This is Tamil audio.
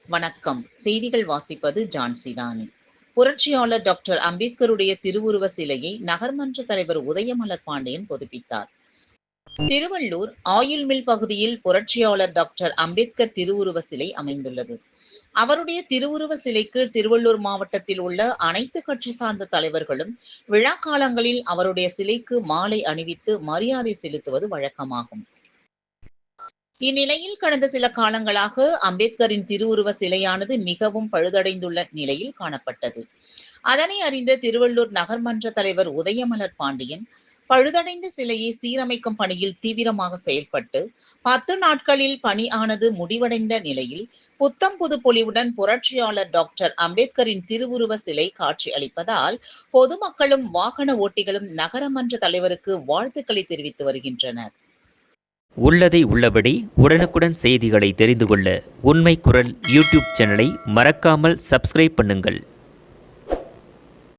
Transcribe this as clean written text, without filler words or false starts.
வணக்கம். செய்திகள் வாசிப்பது ஜான்சிராணி. புரட்சியாளர் டாக்டர் அம்பேத்கருடைய திருவுருவ சிலையை நகர்மன்ற தலைவர் உதயமலர் பாண்டியன் புதுப்பித்தார். திருவள்ளூர் ஆயில் மில் பகுதியில் புரட்சியாளர் டாக்டர் அம்பேத்கர் திருவுருவ சிலை அமைந்துள்ளது. அவருடைய திருவுருவ சிலைக்கு திருவள்ளூர் மாவட்டத்தில் உள்ள அனைத்து கட்சி சார்ந்த தலைவர்களும் விழா காலங்களில் அவருடைய சிலைக்கு மாலை அணிவித்து மரியாதை செலுத்துவது வழக்கமாகும். இந்நிலையில் கடந்த சில காலங்களாக அம்பேத்கரின் திருவுருவ சிலையானது மிகவும் பழுதடைந்துள்ள நிலையில் காணப்பட்டது. அதனை அறிந்த திருவள்ளூர் நகர்மன்ற தலைவர் உதயமலர் பாண்டியன் பழுதடைந்த சிலையை சீரமைக்கும் பணியில் தீவிரமாக செயல்பட்டு 10 நாட்களில் பணி ஆனது முடிவடைந்த நிலையில் புத்தம் புது பொலிவுடன் புரட்சியாளர் டாக்டர் அம்பேத்கரின் திருவுருவ சிலை காட்சி அளிப்பதால் பொதுமக்களும் வாகன ஓட்டிகளும் நகரமன்ற தலைவருக்கு வாழ்த்துக்களை தெரிவித்து வருகின்றனர். உள்ளதை உள்ளபடி உடனுக்குடன் செய்திகளை தெரிந்து கொள்ள உண்மை குரல் யூடியூப் சேனலை மறக்காமல் சப்ஸ்கிரைப் பண்ணுங்கள்.